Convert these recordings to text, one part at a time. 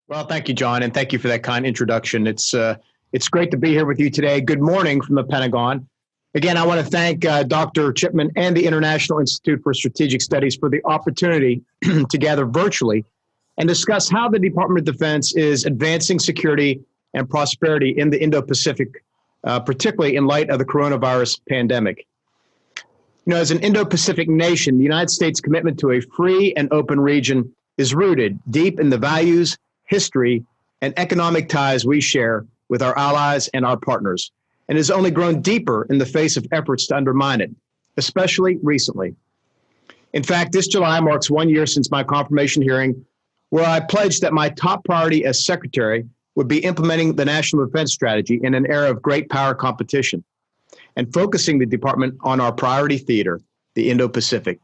Well, thank you, John, and thank you for that kind introduction. It's great to be here with you today. Good morning from the Pentagon. Again, I want to thank Dr. Chipman and the International Institute for Strategic Studies for the opportunity to gather virtually and discuss how the Department of Defense is advancing security and prosperity in the Indo-Pacific, particularly in light of the coronavirus pandemic. You know, as an Indo-Pacific nation, the United States' commitment to a free and open region is rooted deep in the values, history, and economic ties we share with our allies and our partners, and has only grown deeper in the face of efforts to undermine it, especially recently. In fact, this July marks 1 year since my confirmation hearing, where I pledged that my top priority as Secretary would be implementing the National Defense Strategy in an era of great power competition and focusing the department on our priority theater, the Indo-Pacific.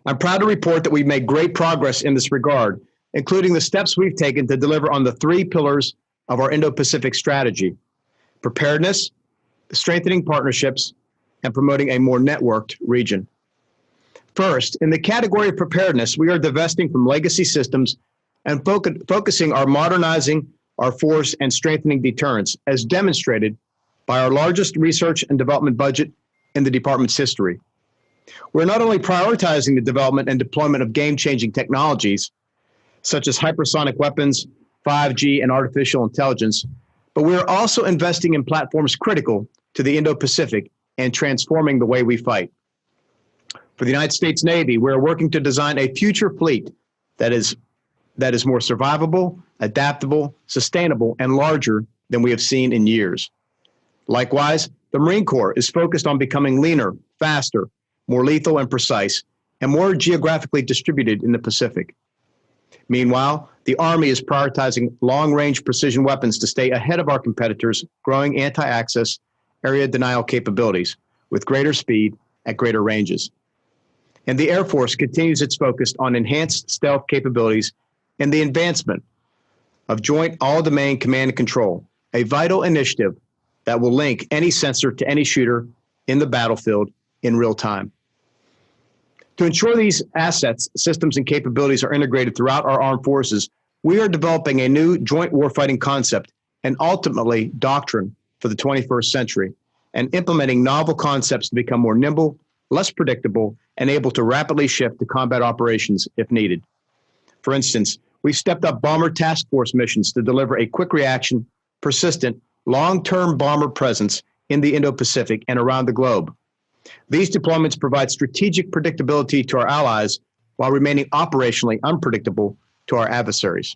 I'm proud to report that we've made great progress in this regard, including the steps we've taken to deliver on the three pillars of our Indo-Pacific strategy: preparedness, strengthening partnerships, and promoting a more networked region. First, in the category of preparedness, we are divesting from legacy systems and focusing on modernizing our force and strengthening deterrence, as demonstrated by our largest research and development budget in the department's history. We're not only prioritizing the development and deployment of game-changing technologies, such as hypersonic weapons, 5G, and artificial intelligence, but we are also investing in platforms critical to the Indo-Pacific and transforming the way we fight. For the United States Navy, we are working to design a future fleet that is more survivable, adaptable, sustainable, and larger than we have seen in years. Likewise, the Marine Corps is focused on becoming leaner, faster, more lethal and precise, and more geographically distributed in the Pacific. Meanwhile, the Army is prioritizing long-range precision weapons to stay ahead of our competitors' growing anti-access area denial capabilities with greater speed at greater ranges. And the Air Force continues its focus on enhanced stealth capabilities and the advancement of Joint All-Domain Command and Control, a vital initiative that will link any sensor to any shooter in the battlefield in real time. To ensure these assets, systems, and capabilities are integrated throughout our armed forces, we are developing a new joint warfighting concept and ultimately doctrine for the 21st century, and implementing novel concepts to become more nimble, less predictable, and able to rapidly shift to combat operations if needed. For instance, we've stepped up bomber task force missions to deliver a quick reaction, persistent, long-term bomber presence in the Indo-Pacific and around the globe. These deployments provide strategic predictability to our allies while remaining operationally unpredictable to our adversaries.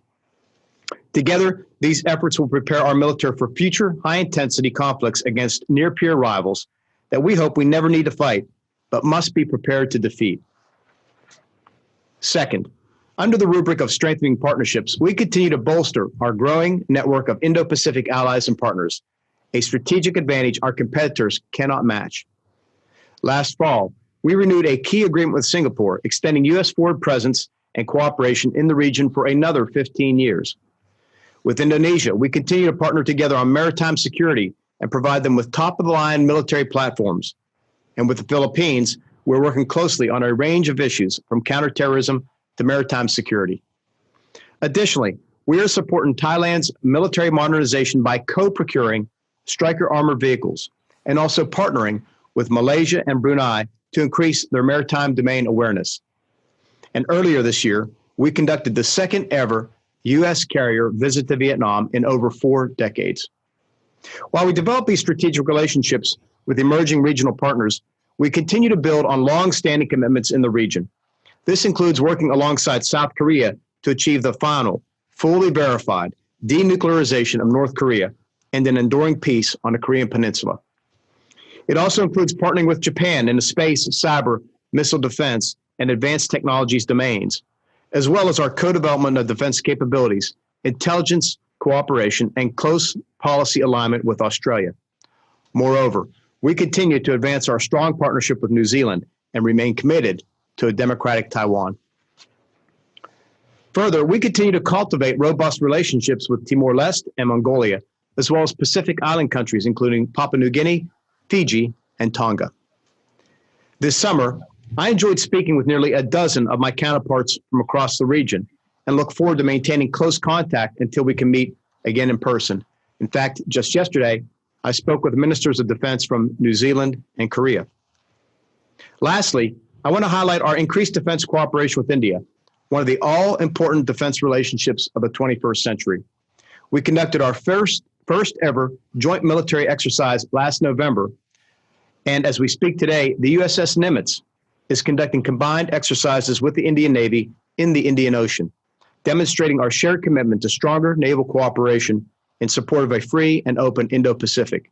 Together, these efforts will prepare our military for future high-intensity conflicts against near-peer rivals that we hope we never need to fight, but must be prepared to defeat. Second, under the rubric of strengthening partnerships, we continue to bolster our growing network of Indo-Pacific allies and partners, a strategic advantage our competitors cannot match. Last fall, we renewed a key agreement with Singapore, extending U.S. forward presence and cooperation in the region for another 15 years. With Indonesia, we continue to partner together on maritime security and provide them with top-of-the-line military platforms. And with the Philippines, we're working closely on a range of issues from counterterrorism to maritime security. Additionally, we are supporting Thailand's military modernization by co-procuring Stryker armored vehicles and also partnering with Malaysia and Brunei to increase their maritime domain awareness. And earlier this year, we conducted the second ever U.S. carrier visit to Vietnam in over 4 decades. While we develop these strategic relationships with emerging regional partners, we continue to build on long-standing commitments in the region. This includes working alongside South Korea to achieve the final, fully verified denuclearization of North Korea and an enduring peace on the Korean Peninsula. It also includes partnering with Japan in the space, cyber, missile defense, and advanced technologies domains, as well as our co-development of defense capabilities, intelligence, cooperation, and close policy alignment with Australia. Moreover, we continue to advance our strong partnership with New Zealand and remain committed to a democratic Taiwan. Further, we continue to cultivate robust relationships with Timor-Leste and Mongolia, as well as Pacific Island countries, including Papua New Guinea, Fiji, and Tonga. This summer, I enjoyed speaking with nearly a dozen of my counterparts from across the region and look forward to maintaining close contact until we can meet again in person. In fact, just yesterday, I spoke with ministers of defense from New Zealand and Korea. Lastly, I want to highlight our increased defense cooperation with India, one of the all-important defense relationships of the 21st century. We conducted our first ever joint military exercise last November, and as we speak today, the USS Nimitz is conducting combined exercises with the Indian Navy in the Indian Ocean, demonstrating our shared commitment to stronger naval cooperation in support of a free and open Indo-Pacific.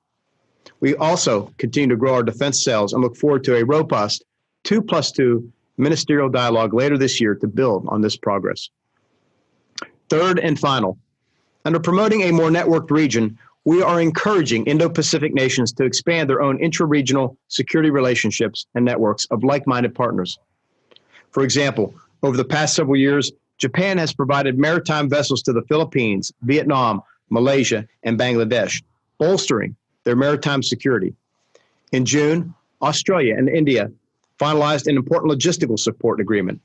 We also continue to grow our defense sales and look forward to a robust 2+2 ministerial dialogue later this year to build on this progress. Third and final, under promoting a more networked region, we are encouraging Indo-Pacific nations to expand their own intra-regional security relationships and networks of like-minded partners. For example, over the past several years, Japan has provided maritime vessels to the Philippines, Vietnam, Malaysia, and Bangladesh, bolstering their maritime security. In June, Australia and India finalized an important logistical support agreement.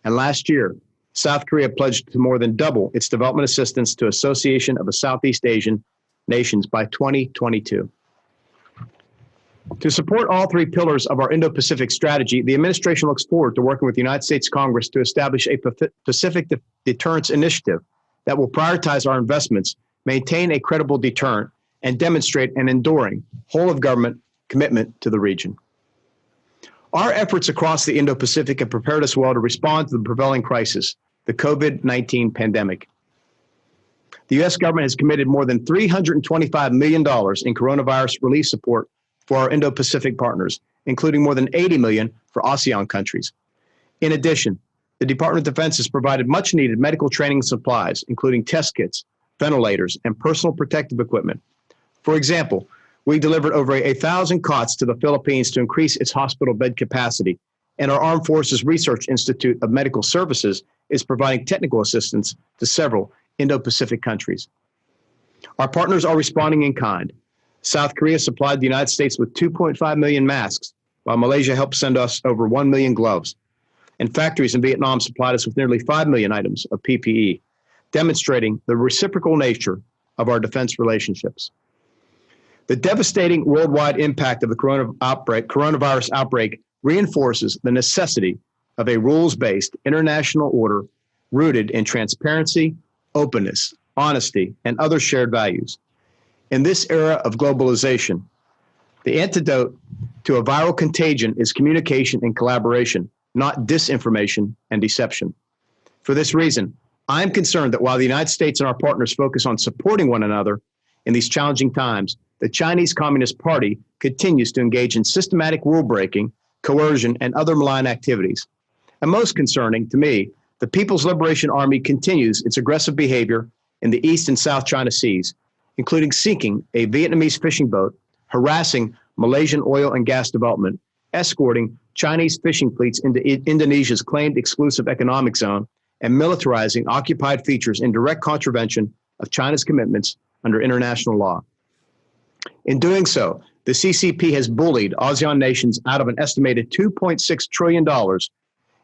And last year, South Korea pledged to more than double its development assistance to Association of the Southeast Asian Nations by 2022. To support all three pillars of our Indo-Pacific strategy, the administration looks forward to working with the United States Congress to establish a Pacific Deterrence Initiative that will prioritize our investments, maintain a credible deterrent, and demonstrate an enduring whole-of-government commitment to the region. Our efforts across the Indo-Pacific have prepared us well to respond to the prevailing crisis, the COVID-19 pandemic. The U.S. government has committed more than $325 million in coronavirus relief support for our Indo-Pacific partners, including more than $80 million for ASEAN countries. In addition, the Department of Defense has provided much-needed medical training supplies, including test kits, ventilators, and personal protective equipment. For example, we delivered over 1,000 cots to the Philippines to increase its hospital bed capacity, and our Armed Forces Research Institute of Medical Services is providing technical assistance to several Indo-Pacific countries. Our partners are responding in kind. South Korea supplied the United States with 2.5 million masks, while Malaysia helped send us over 1 million gloves. And factories in Vietnam supplied us with nearly 5 million items of PPE, demonstrating the reciprocal nature of our defense relationships. The devastating worldwide impact of the coronavirus outbreak reinforces the necessity of a rules-based international order rooted in transparency, openness, honesty, and other shared values. In this era of globalization, the antidote to a viral contagion is communication and collaboration, not disinformation and deception. For this reason, I am concerned that while the United States and our partners focus on supporting one another in these challenging times, the Chinese Communist Party continues to engage in systematic rule-breaking, coercion, and other malign activities. And most concerning to me, the People's Liberation Army continues its aggressive behavior in the East and South China Seas, including sinking a Vietnamese fishing boat, harassing Malaysian oil and gas development, escorting Chinese fishing fleets into Indonesia's claimed exclusive economic zone, and militarizing occupied features in direct contravention of China's commitments under international law. In doing so, the CCP has bullied ASEAN nations out of an estimated $2.6 trillion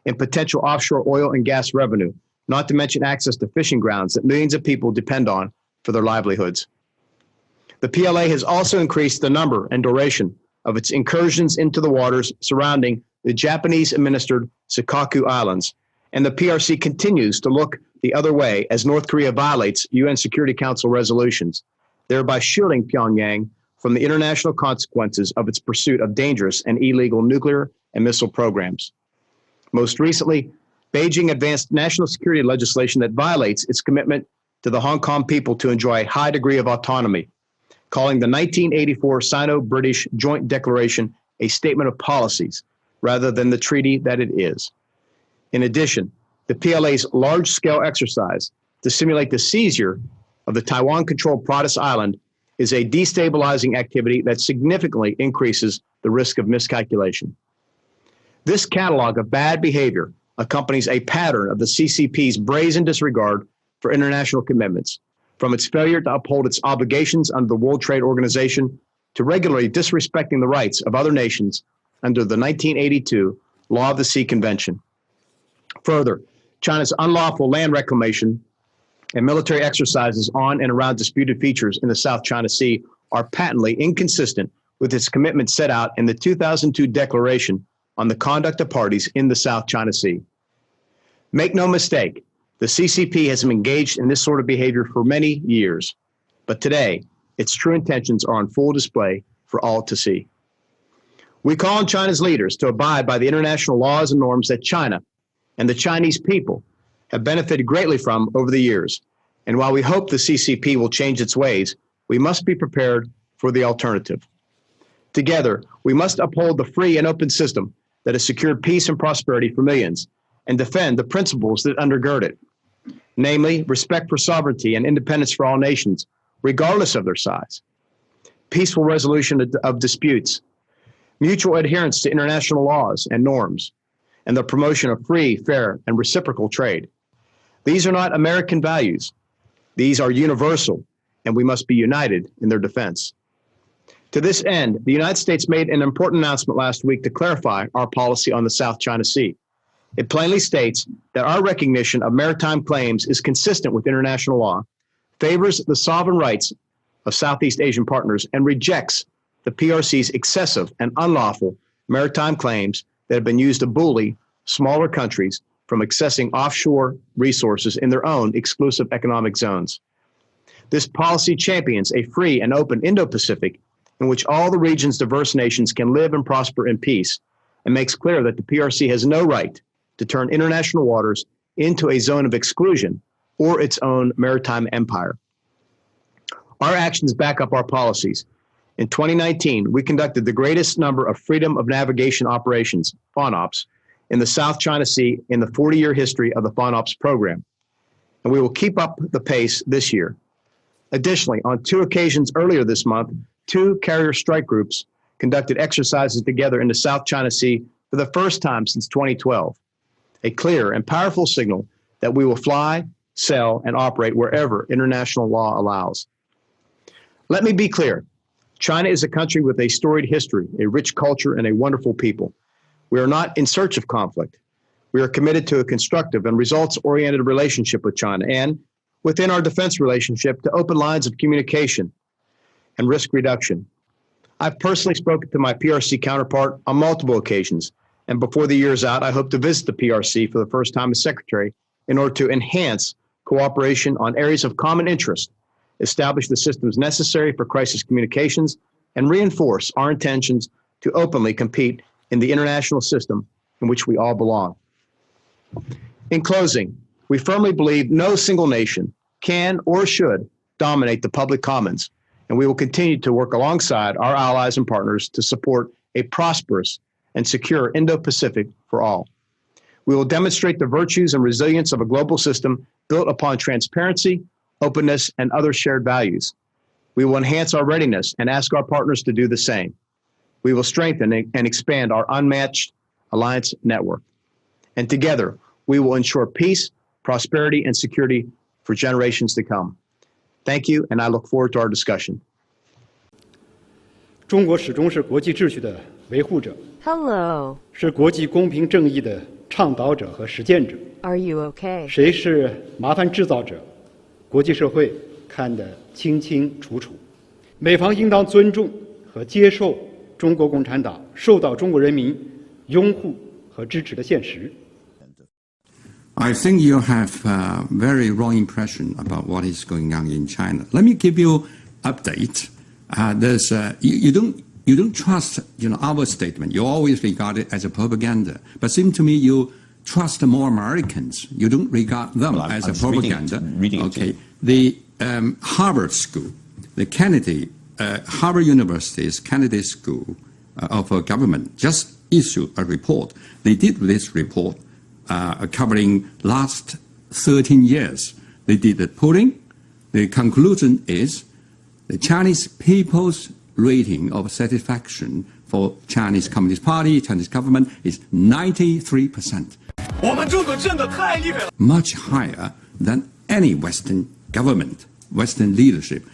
in potential offshore oil and gas revenue, not to mention access to fishing grounds that millions of people depend on for their livelihoods. The PLA has also increased the number and duration of its incursions into the waters surrounding the Japanese-administered Senkaku Islands, and the PRC continues to look the other way as North Korea violates UN Security Council resolutions, thereby shielding Pyongyang from the international consequences of its pursuit of dangerous and illegal nuclear and missile programs. Most recently, Beijing advanced national security legislation that violates its commitment to the Hong Kong people to enjoy a high degree of autonomy, calling the 1984 Sino-British Joint Declaration a statement of policies rather than the treaty that it is. In addition, the PLA's large-scale exercise to simulate the seizure of the Taiwan-controlled Protus Island is a destabilizing activity that significantly increases the risk of miscalculation. This catalog of bad behavior accompanies a pattern of the CCP's brazen disregard for international commitments, from its failure to uphold its obligations under the World Trade Organization to regularly disrespecting the rights of other nations under the 1982 Law of the Sea Convention. Further, China's unlawful land reclamation and military exercises on and around disputed features in the South China Sea are patently inconsistent with its commitment set out in the 2002 Declaration on the Conduct of Parties in the South China Sea. Make no mistake, the CCP has been engaged in this sort of behavior for many years, but today, its true intentions are on full display for all to see. We call on China's leaders to abide by the international laws and norms that China and the Chinese people have benefited greatly from over the years. And while we hope the CCP will change its ways, we must be prepared for the alternative. Together, we must uphold the free and open system that has secured peace and prosperity for millions and defend the principles that undergird it, namely respect for sovereignty and independence for all nations, regardless of their size, peaceful resolution of disputes, mutual adherence to international laws and norms, and the promotion of free, fair, and reciprocal trade. These are not American values. These are universal, and we must be united in their defense. To this end, the United States made an important announcement last week to clarify our policy on the South China Sea. It plainly states that our recognition of maritime claims is consistent with international law, favors the sovereign rights of Southeast Asian partners, and rejects the PRC's excessive and unlawful maritime claims that have been used to bully smaller countries from accessing offshore resources in their own exclusive economic zones. This policy champions a free and open Indo-Pacific in which all the region's diverse nations can live and prosper in peace, and makes clear that the PRC has no right to turn international waters into a zone of exclusion or its own maritime empire. Our actions back up our policies. In 2019, we conducted the greatest number of freedom of navigation operations, FONOPs, in the South China Sea in the 40-year history of the FONOPS program, and we will keep up the pace this year. Additionally, on 2 occasions earlier this month, 2 carrier strike groups conducted exercises together in the South China Sea for the first time since 2012, a clear and powerful signal that we will fly, sell, and operate wherever international law allows. Let me be clear. China is a country with a storied history, a rich culture, and a wonderful people. We are not in search of conflict. We are committed to a constructive and results-oriented relationship with China, and within our defense relationship, to open lines of communication and risk reduction. I've personally spoken to my PRC counterpart on multiple occasions, and before the year's out, I hope to visit the PRC for the first time as secretary in order to enhance cooperation on areas of common interest, establish the systems necessary for crisis communications, and reinforce our intentions to openly compete in the international system in which we all belong. In closing, we firmly believe no single nation can or should dominate the public commons, and we will continue to work alongside our allies and partners to support a prosperous and secure Indo-Pacific for all. We will demonstrate the virtues and resilience of a global system built upon transparency, openness, and other shared values. We will enhance our readiness and ask our partners to do the same. We will strengthen and expand our unmatched alliance network. And together, we will ensure peace, prosperity, and security for generations to come. Thank you, and I look forward to our discussion. 中国始终是国际秩序的维护者 Hello. 是国际公平正义的倡导者和实践者 Are you okay? 谁是麻烦制造者国际社会看得清清楚楚美方应当尊重和接受中国共产党受到中国人民拥护和支持的现实 I think you have a very wrong impression about what is going on in China. Let me give you update. You don't trust, our statement. You always regard it as a propaganda. But it seems to me you trust more Americans. You don't regard them as a propaganda. Reading okay. The Harvard School, the Kennedy, Harvard University's Kennedy School of Government just issued a report. They did this report covering last 13 years. They did the polling. The conclusion is the Chinese people's rating of satisfaction for Chinese Communist Party, Chinese government is 93%. Much higher than any Western government, Western leadership